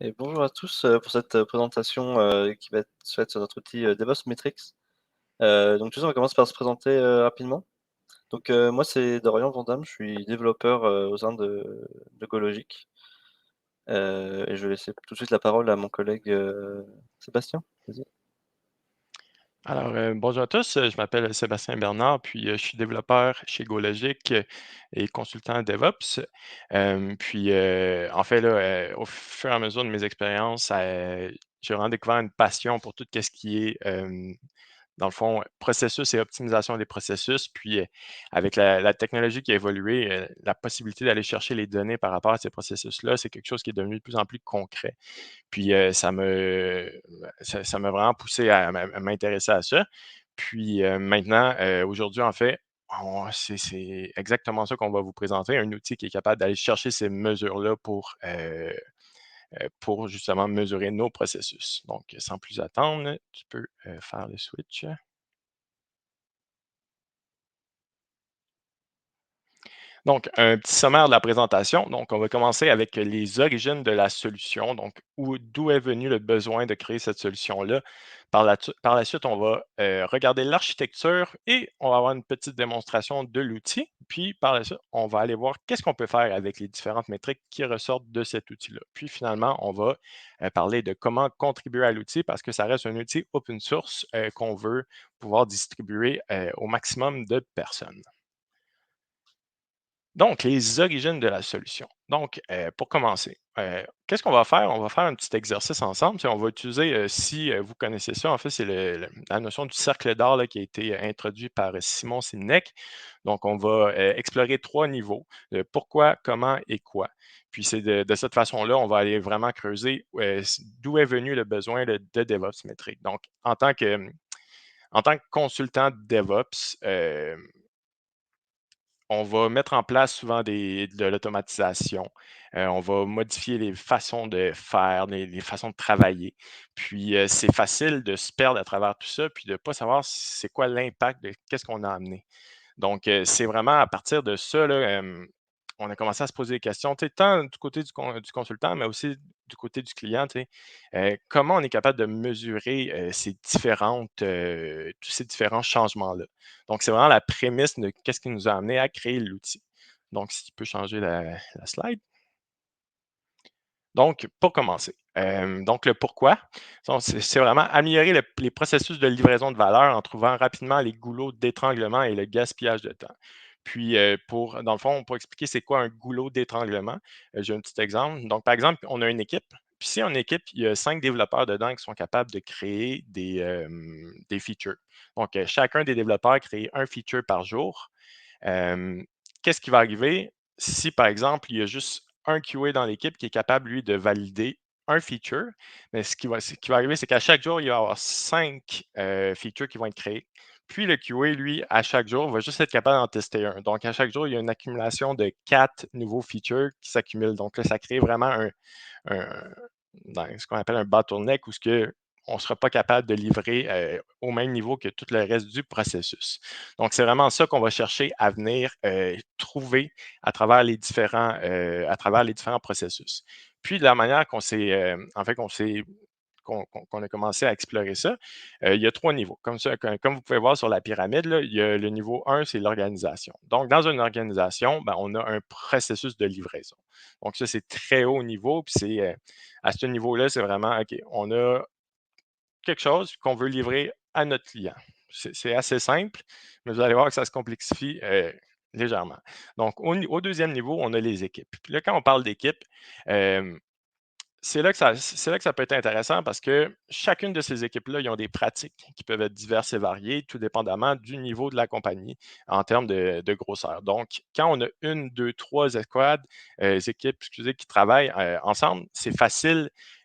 Et bonjour à tous, pour cette, présentation, qui va être faite sur notre outil, DevOps Metrics. Donc tous, on va commencer par se présenter, rapidement. Donc, moi, c'est Dorian Vandam, je suis développeur, au sein de Gologic, et je vais laisser tout de suite la parole à mon collègue, Sébastien. Vas-y. Alors, bonjour à tous, je m'appelle Sébastien Bernard, puis je suis développeur chez GoLogic et consultant DevOps. En fait, là, au fur et à mesure de mes expériences, j'ai vraiment découvert une passion pour tout ce qui est, dans le fond, processus et optimisation des processus. Puis, avec la technologie qui a évolué, la possibilité d'aller chercher les données par rapport à ces processus-là, c'est quelque chose qui est devenu de plus en plus concret. Puis ça m'a vraiment poussé à m'intéresser à ça. Puis maintenant, aujourd'hui, en fait, c'est exactement ça qu'on va vous présenter, un outil qui est capable d'aller chercher ces mesures-là pour justement mesurer nos processus. Donc, sans plus attendre, tu peux faire le switch. Donc, un petit sommaire de la présentation. Donc, on va commencer avec les origines de la solution, donc d'où est venu le besoin de créer cette solution-là. Par la suite, on va regarder l'architecture et on va avoir une petite démonstration de l'outil. Puis, par la suite, on va aller voir qu'est-ce qu'on peut faire avec les différentes métriques qui ressortent de cet outil-là. Puis, finalement, on va parler de comment contribuer à l'outil parce que ça reste un outil open source qu'on veut pouvoir distribuer au maximum de personnes. Donc, les origines de la solution. Donc, pour commencer, qu'est-ce qu'on va faire? On va faire un petit exercice ensemble. On va utiliser, si vous connaissez ça, en fait, c'est la notion du cercle d'or là, qui a été introduit par Simon Sinek. Donc, on va explorer trois niveaux, pourquoi, comment et quoi. Puis, c'est de cette façon-là, on va aller vraiment creuser d'où est venu le besoin de DevOps métrique. Donc, en tant que consultant DevOps, on va mettre en place souvent de l'automatisation. On va modifier les façons de faire, les façons de travailler. Puis, c'est facile de se perdre à travers tout ça, puis de ne pas savoir c'est quoi l'impact de qu'est-ce qu'on a amené. Donc, c'est vraiment à partir de ça, là, on a commencé à se poser des questions, tu sais, tant du côté du consultant, mais aussi du côté du client, tu sais. Comment on est capable de mesurer tous ces différents changements-là? Donc, c'est vraiment la prémisse de qu'est-ce qui nous a amené à créer l'outil. Donc, si tu peux changer la slide. Donc, pour commencer, donc le pourquoi, donc c'est vraiment améliorer les processus de livraison de valeur en trouvant rapidement les goulots d'étranglement et le gaspillage de temps. Puis, dans le fond, pour expliquer c'est quoi un goulot d'étranglement, j'ai un petit exemple. Donc, par exemple, on a une équipe. Puis, si on équipe, il y a 5 développeurs dedans qui sont capables de créer des features. Donc, chacun des développeurs crée un feature par jour. Euh, Qu'est-ce qui va arriver si, par exemple, il y a juste un QA dans l'équipe qui est capable, lui, de valider un feature? Mais ce qui va arriver, c'est qu'à chaque jour, il va y avoir 5 features qui vont être créées. Puis le QA, lui, à chaque jour, va juste être capable d'en tester un. Donc, à chaque jour, il y a une accumulation de 4 nouveaux features qui s'accumulent. Donc là, ça crée vraiment un- ce qu'on appelle un bottleneck où on ne sera pas capable de livrer au même niveau que tout le reste du processus. Donc, c'est vraiment ça qu'on va chercher à venir trouver à travers les différents processus. Puis, de la manière en fait, qu'on a commencé à explorer ça, il y a trois niveaux. Comme vous pouvez voir sur la pyramide, là, il y a le niveau 1, c'est l'organisation. Donc, dans une organisation, ben, on a un processus de livraison. Donc, ça, c'est très haut niveau. Puis, à ce niveau-là, c'est vraiment, OK, on a quelque chose qu'on veut livrer à notre client. C'est assez simple, mais vous allez voir que ça se complexifie légèrement. Donc, au deuxième niveau, on a les équipes. Puis là, quand on parle d'équipe, euh, c'est là que ça peut être intéressant parce que chacune de ces équipes-là, ils ont des pratiques qui peuvent être diverses et variées, tout dépendamment du niveau de la compagnie en termes de grosseur. Donc, quand on a une, deux, trois équipes, excusez, qui travaillent ensemble,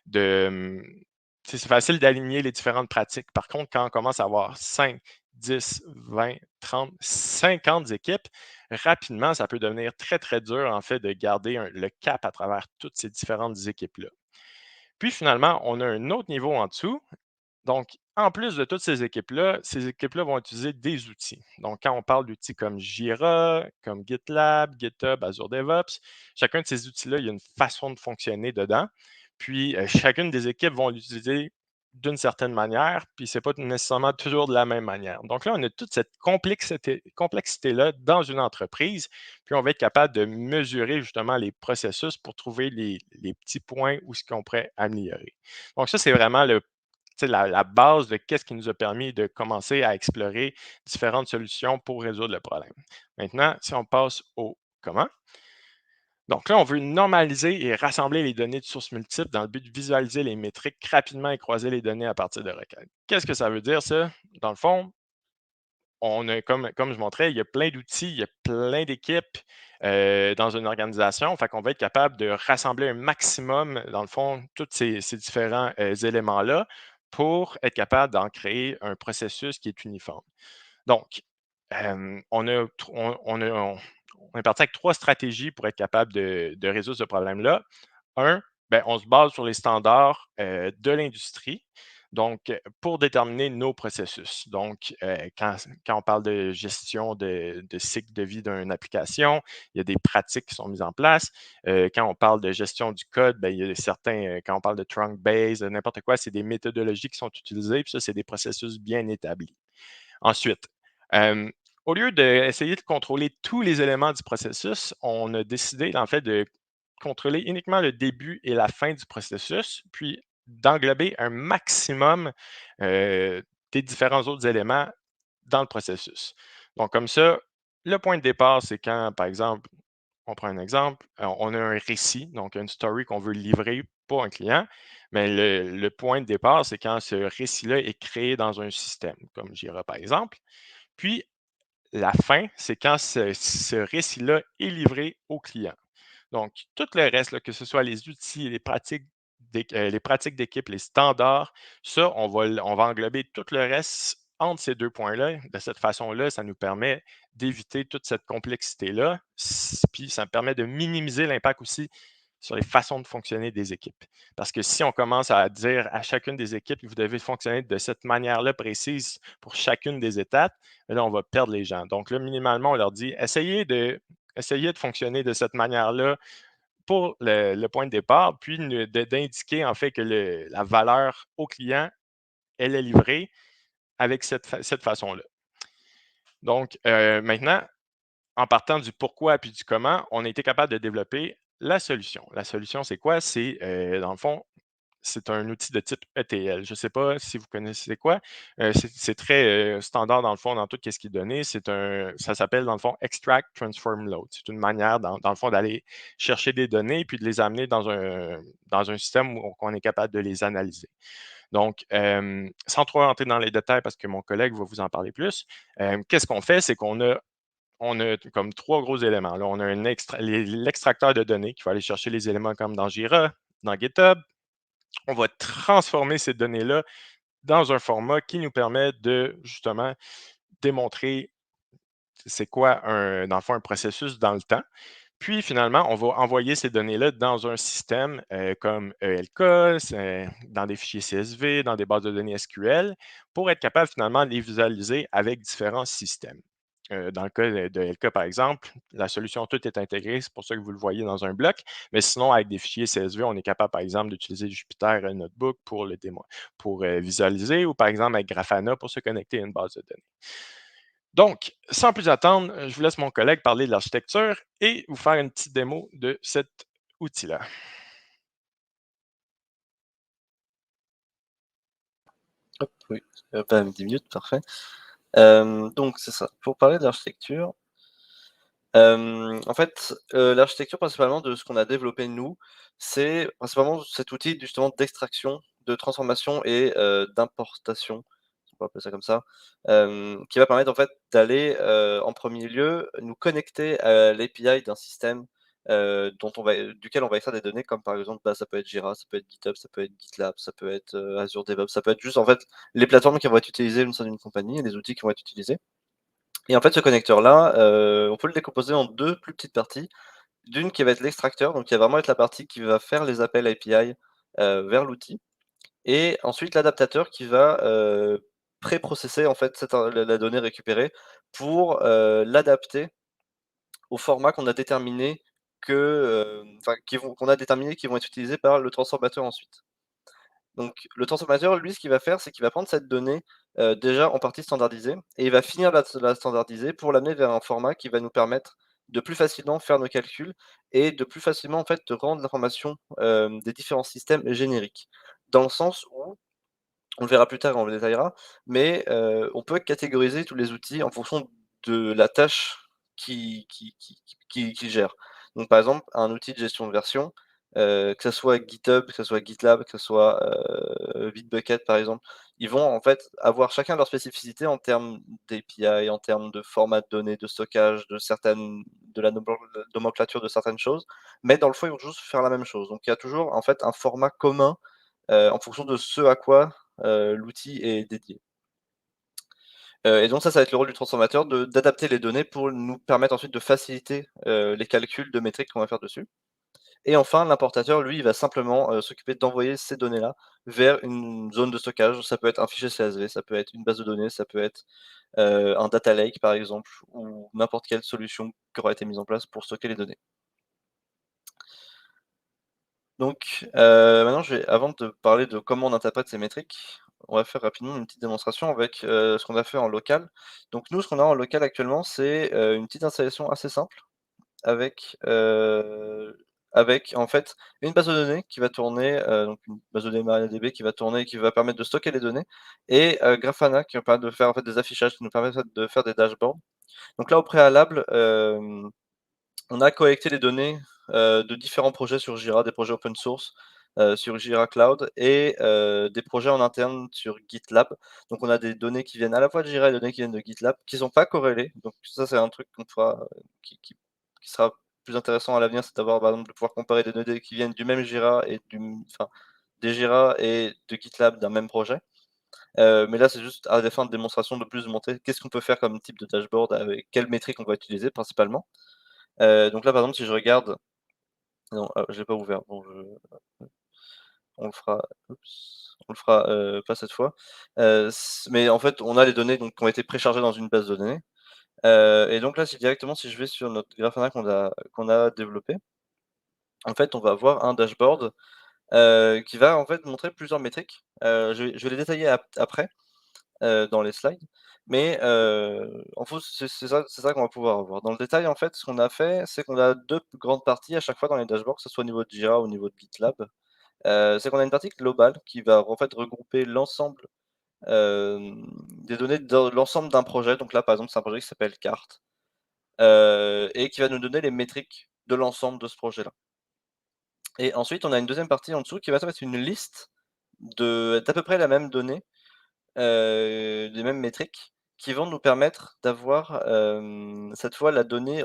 de, c'est facile d'aligner les différentes pratiques. Par contre, quand on commence à avoir 5, 10, 20, 30, 50 équipes, rapidement, ça peut devenir très, très dur, en fait, de garder le cap à travers toutes ces différentes équipes-là. Puis finalement, on a un autre niveau en dessous. Donc, en plus de toutes ces équipes-là vont utiliser des outils. Donc, quand on parle d'outils comme Jira, comme GitLab, GitHub, Azure DevOps, chacun de ces outils-là, il y a une façon de fonctionner dedans. Puis chacune des équipes vont l'utiliser d'une certaine manière, puis c'est pas nécessairement toujours de la même manière. Donc là, on a toute cette complexité-là dans une entreprise, puis on va être capable de mesurer justement les processus pour trouver les petits points où ce qu'on pourrait améliorer. Donc ça, c'est vraiment la base de qu'est-ce qui nous a permis de commencer à explorer différentes solutions pour résoudre le problème. Maintenant, si on passe au comment, donc là, on veut normaliser et rassembler les données de sources multiples dans le but de visualiser les métriques rapidement et croiser les données à partir de requêtes. Qu'est-ce que ça veut dire, ça? Dans le fond, on a, comme je montrais, il y a plein d'outils, il y a plein d'équipes dans une organisation. Fait qu'on va être capable de rassembler un maximum, dans le fond, tous ces différents éléments-là pour être capable d'en créer un processus qui est uniforme. Donc, on est parti avec 3 stratégies pour être capable de résoudre ce problème-là. Un, ben, on se base sur les standards de l'industrie, donc pour déterminer nos processus. Donc, quand on parle de gestion de cycle de vie d'une application, il y a des pratiques qui sont mises en place. Quand on parle de gestion du code, ben, il y a certains, quand on parle de trunk base, n'importe quoi, c'est des méthodologies qui sont utilisées, puis ça, c'est des processus bien établis. Ensuite, euh, au lieu d'essayer de contrôler tous les éléments du processus, on a décidé en fait de contrôler uniquement le début et la fin du processus, puis d'englober un maximum des différents autres éléments dans le processus. Donc, comme ça, le point de départ, c'est quand, par exemple, on prend un exemple, on a un récit, donc une story qu'on veut livrer pour un client, mais le point de départ, c'est quand ce récit-là est créé dans un système, comme Jira par exemple. Puis, la fin, c'est quand ce récit-là est livré au client. Donc, tout le reste, là, que ce soit les outils, les pratiques d'équipe, les standards, ça, on va englober tout le reste entre ces deux points-là. De cette façon-là, ça nous permet d'éviter toute cette complexité-là. Puis, ça me permet de minimiser l'impact aussi sur les façons de fonctionner des équipes. Parce que si on commence à dire à chacune des équipes, vous devez fonctionner de cette manière-là précise pour chacune des étapes, là, on va perdre les gens. Donc là, minimalement, on leur dit, essayez de fonctionner de cette manière-là pour le point de départ, puis d'indiquer en fait que la valeur au client, elle est livrée avec cette façon-là. Donc, maintenant, en partant du pourquoi puis du comment, on a été capable de développer la solution. La solution, c'est quoi? C'est, dans le fond, c'est un outil de type ETL. Je ne sais pas si vous connaissez c'est quoi. C'est très standard dans le fond, dans tout ce qui est donné. Ça s'appelle dans le fond Extract Transform Load. C'est une manière, dans le fond, d'aller chercher des données puis de les amener dans un système où on est capable de les analyser. Donc, sans trop rentrer dans les détails parce que mon collègue va vous en parler plus, qu'est-ce qu'on fait? C'est on a comme 3 gros éléments. Là, on a l'extracteur de données qui va aller chercher les éléments comme dans Jira, dans GitHub. On va transformer ces données-là dans un format qui nous permet de justement démontrer c'est quoi, dans le fond, un processus dans le temps. Puis finalement, on va envoyer ces données-là dans un système comme ELK, dans des fichiers CSV, dans des bases de données SQL, pour être capable finalement de les visualiser avec différents systèmes. Dans le cas de ELK, par exemple, la solution toute est intégrée, c'est pour ça que vous le voyez dans un bloc. Mais sinon, avec des fichiers CSV, on est capable, par exemple, d'utiliser Jupyter Notebook pour visualiser, ou par exemple avec Grafana pour se connecter à une base de données. Donc, sans plus attendre, je vous laisse mon collègue parler de l'architecture et vous faire une petite démo de cet outil-là. Hop, oui, pas 10 minutes, parfait. Donc c'est ça. Pour parler de l'architecture, en fait, l'architecture principalement de ce qu'on a développé nous, c'est principalement cet outil justement d'extraction, de transformation et d'importation, si on peut appeler ça comme ça, qui va permettre en fait d'aller, en premier lieu, nous connecter à l'API d'un système, duquel on va extraire des données comme par exemple, bah, ça peut être Jira, ça peut être GitHub, ça peut être GitLab, ça peut être, Azure DevOps, ça peut être juste en fait les plateformes qui vont être utilisées au sein d'une compagnie et les outils qui vont être utilisés. Et en fait, ce connecteur-là, on peut le décomposer en 2 plus petites parties. D'une qui va être l'extracteur, donc qui va vraiment être la partie qui va faire les appels API, vers l'outil, et ensuite l'adaptateur qui va, pré-processer en fait la donnée récupérée pour, l'adapter au format qu'on a déterminé qu'on a déterminés qui vont être utilisés par le transformateur ensuite. Donc le transformateur, lui, ce qu'il va faire, c'est qu'il va prendre cette donnée, déjà en partie standardisée et il va finir la standardiser pour l'amener vers un format qui va nous permettre de plus facilement faire nos calculs et de plus facilement, en fait, rendre l'information, des différents systèmes génériques. Dans le sens où on le verra plus tard, on le détaillera, mais on peut catégoriser tous les outils en fonction de la tâche qu'ils gèrent. Donc par exemple, un outil de gestion de version, que ça soit GitHub, que ça soit GitLab, que ça soit, Bitbucket par exemple, ils vont en fait avoir chacun leur spécificité en termes d'API, en termes de format de données, de stockage, de la nomenclature de certaines choses, mais dans le fond, ils vont juste faire la même chose. Donc il y a toujours en fait un format commun, en fonction de ce à quoi l'outil est dédié. Et donc ça va être le rôle du transformateur d'adapter les données pour nous permettre ensuite de faciliter, les calculs de métriques qu'on va faire dessus. Et enfin, l'importateur, lui, il va simplement, s'occuper d'envoyer ces données-là vers une zone de stockage. Ça peut être un fichier CSV, ça peut être une base de données, ça peut être, un data lake par exemple, ou n'importe quelle solution qui aura été mise en place pour stocker les données. Donc, maintenant avant de parler de comment on interprète ces métriques, on va faire rapidement une petite démonstration avec, ce qu'on a fait en local. Donc nous, ce qu'on a en local actuellement, c'est, une petite installation assez simple avec, avec en fait une base de données qui va tourner, donc une base de données MariaDB qui va tourner et qui va permettre de stocker les données et Grafana qui va permettre de faire en fait des affichages, qui nous permettent en fait de faire des dashboards. Donc là, au préalable, on a collecté les données, de différents projets sur Jira, des projets open source, sur Jira Cloud et des projets en interne sur GitLab. Donc on a des données qui viennent à la fois de Jira et des données qui viennent de GitLab, qui sont pas corrélées. Donc ça, c'est un truc qu'on fera, qui sera plus intéressant à l'avenir, c'est d'avoir, par exemple, de pouvoir comparer des données qui viennent du même Jira et des Jira et de GitLab d'un même projet. Mais là, c'est juste à des fins de démonstration de plus de montrer qu'est-ce qu'on peut faire comme type de dashboard, avec quelles métriques on va utiliser principalement. Donc là, par exemple, si je regarde non, je l'ai pas ouvert, bon on le fera on le fera, pas cette fois. Mais en fait, on a les données donc qui ont été préchargées dans une base de données, et donc là, si je vais sur notre Grafana qu'on a développé, en fait, on va avoir un dashboard, qui va en fait montrer plusieurs métriques. Je vais les détailler après, dans les slides, mais en fait, c'est ça qu'on va pouvoir avoir. Dans le détail, en fait, ce qu'on a fait, c'est qu'on a 2 grandes parties à chaque fois dans les dashboards, que ce soit au niveau de Jira ou au niveau de GitLab. C'est qu'on a une partie globale qui va en fait regrouper l'ensemble, des données de l'ensemble d'un projet. Donc là, par exemple, c'est un projet qui s'appelle Carte, et qui va nous donner les métriques de l'ensemble de ce projet-là. Et ensuite, on a une deuxième partie en dessous qui va être une liste d'à peu près la même donnée, les mêmes métriques qui vont nous permettre d'avoir, cette fois la donnée,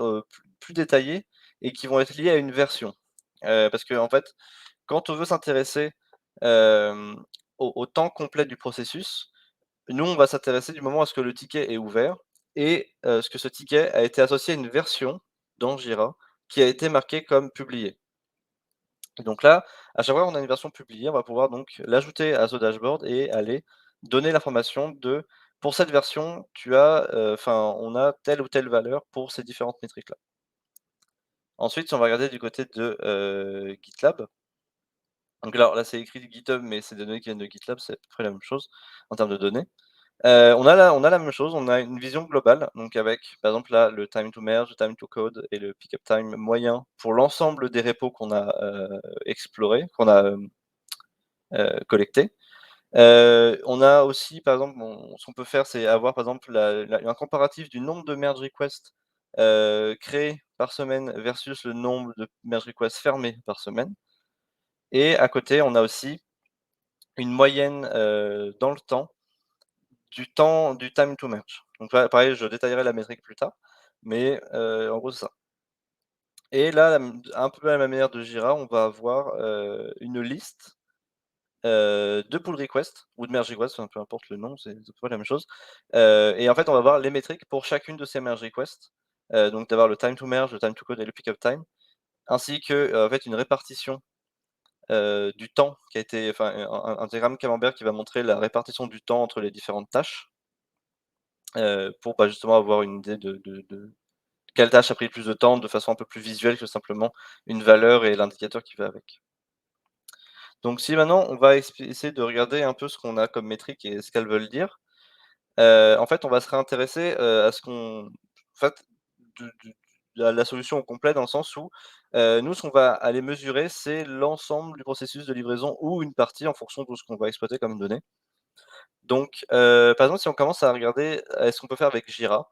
plus détaillée et qui vont être liées à une version. Parce qu'en fait, quand on veut s'intéresser, hem, au temps complet du processus, nous, on va s'intéresser du moment à ce que le ticket est ouvert et ce que ce ticket a été associé à une version dans Jira qui a été marquée comme publiée. Donc là, à chaque fois qu'on a une version publiée, on va pouvoir donc l'ajouter à ce dashboard et aller donner l'information de: «Pour cette version, on a telle ou telle valeur pour ces différentes métriques-là». Ensuite, si on va regarder du côté de, GitLab, donc là, c'est écrit GitHub, mais c'est des données qui viennent de GitLab, c'est à peu près la même chose en termes de données. On a la même chose, on a une vision globale, donc avec, par exemple, là, le time to merge, le time to code et le pickup time moyen pour l'ensemble des repos qu'on a, explorés, qu'on a, collectés. On a aussi, par exemple, ce qu'on peut faire, c'est avoir, par exemple, un comparatif du nombre de merge requests, créés par semaine versus le nombre de merge requests fermés par semaine. Et à côté, on a aussi une moyenne, dans le temps du time to merge. Donc là, pareil, je détaillerai la métrique plus tard, mais en gros, c'est ça. Et là, un peu à la même manière de Jira, on va avoir, une liste, de pull request ou de merge request, enfin, peu importe le nom, c'est à peu près la même chose. Et en fait, on va voir les métriques pour chacune de ces merge requests, donc d'avoir le time to merge, le time to code et le pickup time, ainsi que, en fait, une répartition, du temps qui a été enfin, un diagramme camembert qui va montrer la répartition du temps entre les différentes tâches, pour, bah, justement avoir une idée de quelle tâche a pris plus de temps de façon un peu plus visuelle que simplement une valeur et l'indicateur qui va avec. Donc si maintenant on va essayer de regarder un peu ce qu'on a comme métrique et ce qu'elles veulent dire, en fait, on va se réintéresser, à ce qu'on en fait, de la solution au complet dans le sens où, nous, ce qu'on va aller mesurer, c'est l'ensemble du processus de livraison ou une partie en fonction de ce qu'on va exploiter comme données. Donc, par exemple, si on commence à regarder, ce qu'on peut faire avec Jira.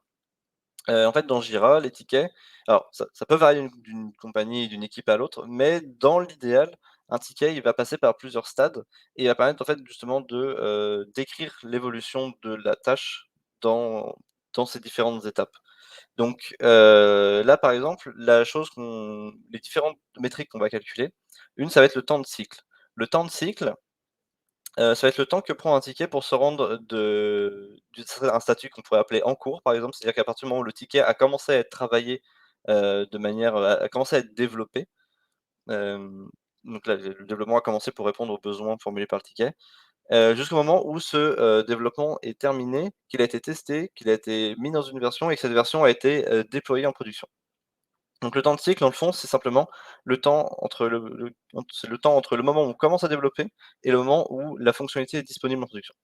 En fait, dans Jira, les tickets, alors ça peut varier d'une compagnie et d'une équipe à l'autre, mais dans l'idéal, un ticket, il va passer par plusieurs stades et il va permettre en fait justement de, décrire l'évolution de la tâche dans ces différentes étapes. Donc, là, par exemple, les différentes métriques qu'on va calculer, une, ça va être le temps de cycle. Le temps de cycle, ça va être le temps que prend un ticket pour se rendre un statut qu'on pourrait appeler «en cours», par exemple. C'est-à-dire qu'à partir du moment où le ticket a commencé à être travaillé, de manière, a commencé à être développé, hem, donc là, le développement a commencé pour répondre aux besoins formulés par le ticket, jusqu'au moment où ce, développement est terminé, qu'il a été testé, qu'il a été mis dans une version et que cette version a été, déployée en production. Donc le temps de cycle, dans le fond, c'est simplement le temps entre c'est le temps entre le moment où on commence à développer et le moment où la fonctionnalité est disponible en production.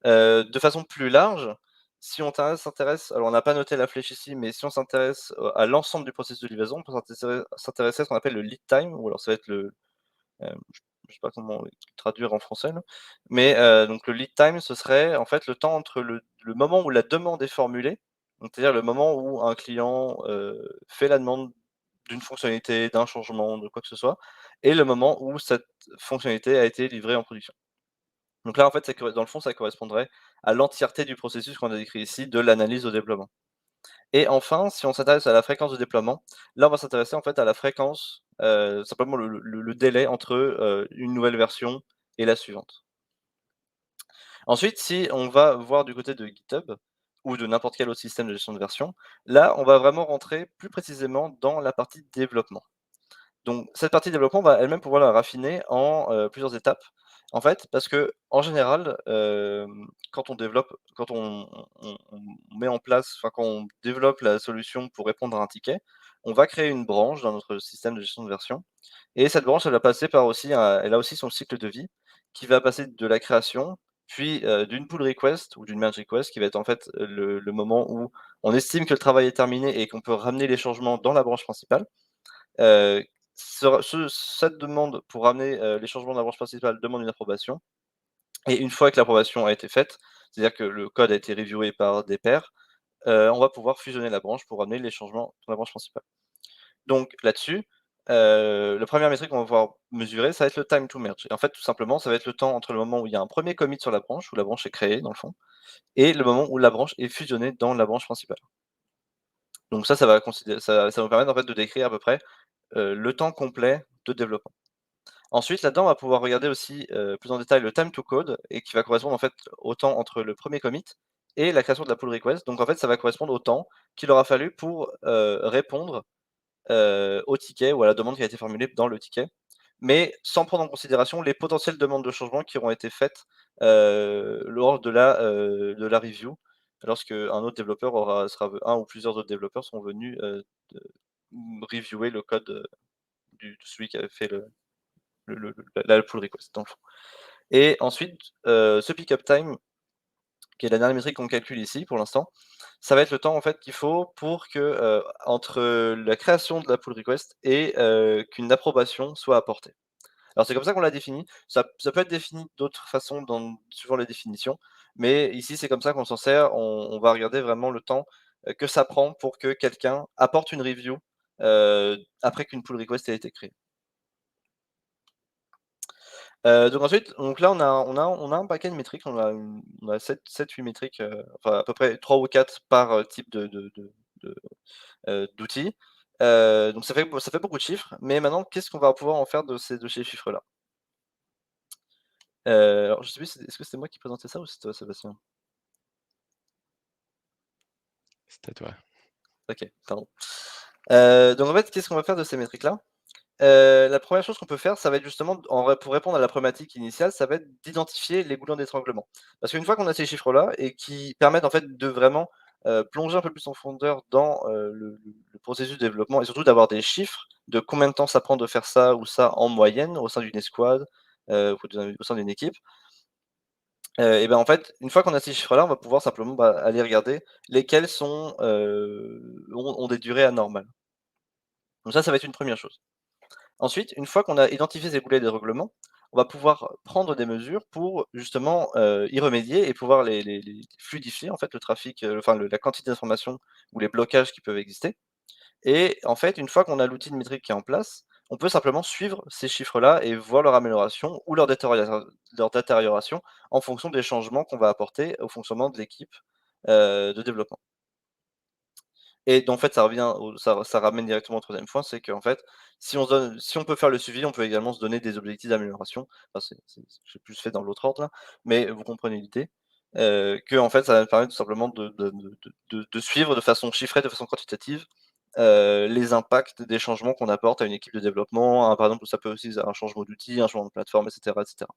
De façon plus large, si on s'intéresse, alors on n'a pas noté la flèche ici, mais si on s'intéresse, à l'ensemble du processus de livraison, on peut s'intéresser à ce qu'on appelle le lead time ou alors ça va être je sais pas comment traduire en français là, mais donc le lead time, ce serait en fait le temps entre le moment où la demande est formulée, donc c'est-à-dire le moment où un client, fait la demande d'une fonctionnalité, d'un changement, de quoi que ce soit et le moment où cette fonctionnalité a été livrée en production. Donc là, en fait, dans le fond, ça correspondrait à l'entièreté du processus qu'on a décrit ici, de l'analyse au déploiement. Et enfin, si on s'intéresse à la fréquence de déploiement, là, on va s'intéresser en fait à la fréquence, simplement le délai entre, une nouvelle version et la suivante. Ensuite, si on va voir du côté de GitHub ou de n'importe quel autre système de gestion de version, là, on va vraiment rentrer plus précisément dans la partie développement. Donc cette partie développement, on va elle-même pouvoir la raffiner en, plusieurs étapes. En fait, parce qu'en général, quand on met en place, enfin quand on développe la solution pour répondre à un ticket, on va créer une branche dans notre système de gestion de version et cette branche, elle a aussi son cycle de vie qui va passer de la création, puis, d'une pull request ou d'une merge request qui va être en fait, le moment où on estime que le travail est terminé et qu'on peut ramener les changements dans la branche principale. Heu, cette demande pour ramener, les changements de la branche principale demande une approbation et une fois que l'approbation a été faite, c'est-à-dire que le code a été reviewé par des pairs, on va pouvoir fusionner la branche pour ramener les changements dans la branche principale. Donc là-dessus, la première métrique qu'on va pouvoir mesurer, ça va être le time to merge et en fait, tout simplement, ça va être le temps entre le moment où il y a un premier commit sur la branche, où la branche est créée dans le fond et le moment où la branche est fusionnée dans la branche principale. Donc ça va considérer ça va nous permettre en fait de décrire à peu près, le temps complet de développement. Ensuite, là-dedans, on va pouvoir regarder aussi, plus en détail le time to code et qui va correspondre en fait au temps entre le premier commit et la création de la pull request. Donc en fait, ça va correspondre au temps qu'il aura fallu pour, répondre, au ticket ou à la demande qui a été formulée dans le ticket, mais sans prendre en considération les potentielles demandes de changement qui auront été faites, lors de la review, lorsque un autre développeur un ou plusieurs autres développeurs sont venus, reviewer le code, de celui qui avait fait la pull request dans le fond. Et ensuite, ce pick-up time, qui est la dernière métrique qu'on calcule ici pour l'instant, ça va être le temps en fait qu'il faut pour que, entre la création de la pull request et qu'une approbation soit apportée. Alors c'est comme ça qu'on l'a défini. Ça peut être défini d'autres façons suivant les définitions, mais ici c'est comme ça qu'on s'en sert. On va regarder vraiment le temps, que ça prend pour que quelqu'un apporte une review, après qu'une pull request ait été créée. Donc ensuite, donc là on a un paquet de métriques, on a 7-8 métriques, enfin à peu près 3 ou 4 par, type de, d'outil. Donc ça fait beaucoup de chiffres, mais maintenant qu'est-ce qu'on va pouvoir en faire de ces chiffres-là? Alors je sais plus, est-ce que c'était moi qui présentais ça ou c'était toi Sébastien? C'était toi. OK, pardon. Donc en fait, qu'est-ce qu'on va faire de ces métriques-là? La première chose qu'on peut faire, ça va être justement pour répondre à la problématique initiale, ça va être d'identifier les goulets d'étranglement. Parce qu'une fois qu'on a ces chiffres-là et qui permettent en fait de vraiment, plonger un peu plus en profondeur dans, le processus de développement et surtout d'avoir des chiffres de combien de temps ça prend de faire ça ou ça en moyenne au sein d'une escouade, au sein d'une équipe. Et ben, en fait, une fois qu'on a ces chiffres-là, on va pouvoir simplement, aller regarder lesquels sont, ont des durées anormales. Donc ça va être une première chose. Ensuite, une fois qu'on a identifié ces boulets dérèglements, on va pouvoir prendre des mesures pour justement, y remédier et pouvoir les fluidifier en fait le trafic, enfin la quantité d'informations ou les blocages qui peuvent exister. Et en fait, une fois qu'on a l'outil de métrique qui est en place, on peut simplement suivre ces chiffres-là et voir leur amélioration ou leur détérioration en fonction des changements qu'on va apporter au fonctionnement de l'équipe, de développement. Et donc en fait, ça revient au ça ramène directement au troisième point, c'est qu'en fait, si on peut faire le suivi, on peut également se donner des objectifs d'amélioration. Enfin, j'ai plus fait dans l'autre ordre là, mais vous comprenez l'idée. En fait, ça va me permettre tout simplement de suivre de façon chiffrée, de façon quantitative, les impacts des changements qu'on apporte à une équipe de développement, hein, par exemple, ça peut aussi un changement d'outil, un changement de plateforme et cetera et cetera.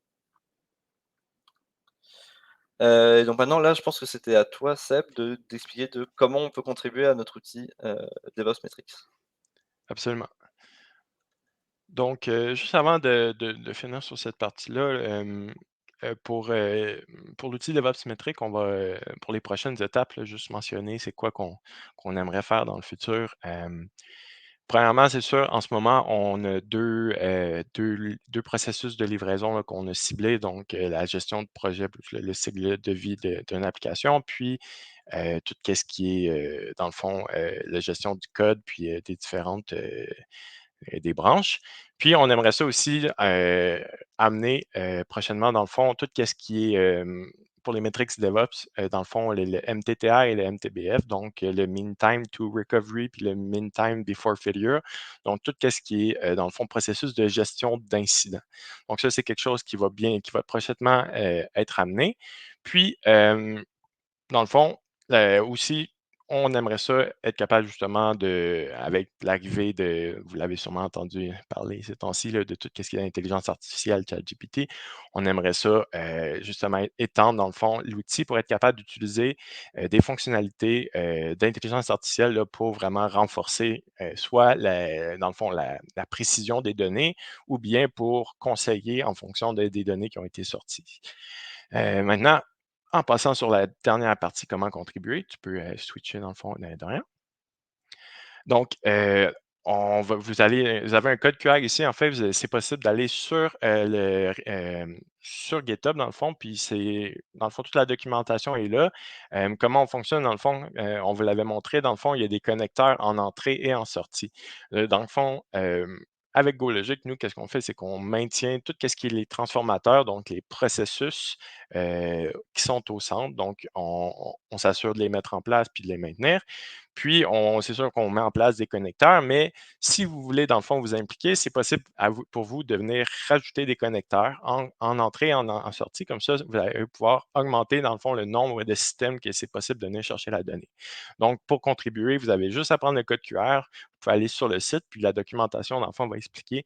Et donc maintenant là, je pense que c'était à toi Seb d'expliquer de comment on peut contribuer à notre outil, DevOps Metrics. Absolument. Donc, juste avant de finir sur cette partie-là, pour l'outil DevOps Metric, on va, pour les prochaines étapes, là, juste mentionner c'est quoi qu'on aimerait faire dans le futur. Premièrement, c'est sûr, en ce moment, on a deux processus de livraison là, qu'on a ciblés, donc la gestion de projet, plus le cycle de vie d'une application, puis tout ce qui est, dans le fond, la gestion du code, puis des différentes des branches. Puis, on aimerait ça aussi amener prochainement, dans le fond, tout ce qui est pour les metrics DevOps, dans le fond, le MTTR et le MTBF, donc le Mean Time to Recovery puis le Mean Time Before Failure. Donc, tout ce qui est, dans le fond, processus de gestion d'incidents. Donc, ça, c'est quelque chose qui va prochainement être amené. Puis, dans le fond, aussi, on aimerait ça être capable justement avec l'arrivée vous l'avez sûrement entendu parler ces temps-ci, là, de tout ce qui est l'intelligence artificielle, ChatGPT, on aimerait ça justement étendre, dans le fond, l'outil pour être capable d'utiliser des fonctionnalités d'intelligence artificielle là, pour vraiment renforcer soit, dans le fond, la précision des données ou bien pour conseiller en fonction des données qui ont été sorties. Maintenant, en passant sur la dernière partie, comment contribuer, tu peux switcher dans le fond de rien. Donc, vous avez un code QR ici. En fait, c'est possible d'aller sur GitHub, dans le fond, puis dans le fond, toute la documentation est là. Comment on fonctionne, dans le fond, on vous l'avait montré, dans le fond, il y a des connecteurs en entrée et en sortie. Dans le fond, avec GoLogic, nous, qu'est-ce qu'on fait? C'est qu'on maintient tout ce qui est les transformateurs, donc les processus qui sont au centre. Donc, on s'assure de les mettre en place puis de les maintenir. Puis, c'est sûr qu'on met en place des connecteurs, mais si vous voulez, dans le fond, vous impliquer, c'est possible pour vous de venir rajouter des connecteurs en entrée et en sortie. Comme ça, vous allez pouvoir augmenter, dans le fond, le nombre de systèmes que c'est possible de venir chercher la donnée. Donc, pour contribuer, vous avez juste à prendre le code QR, vous pouvez aller sur le site, puis la documentation, dans le fond, va expliquer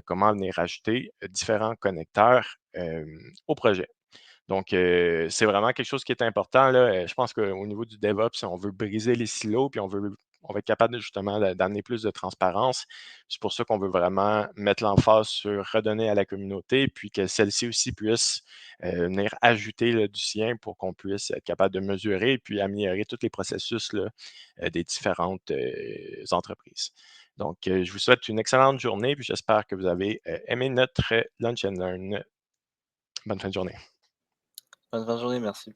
comment venir rajouter différents connecteurs au projet. Donc, c'est vraiment quelque chose qui est important, là. Je pense qu'au niveau du DevOps, on veut briser les silos, puis on va être capable justement d'amener plus de transparence. C'est pour ça qu'on veut vraiment mettre l'emphase sur redonner à la communauté, puis que celle-ci aussi puisse venir ajouter là, du sien pour qu'on puisse être capable de mesurer et puis améliorer tous les processus là, des différentes entreprises. Donc, je vous souhaite une excellente journée, puis j'espère que vous avez aimé notre Lunch and Learn. Bonne fin de journée. Bonne fin de journée, merci.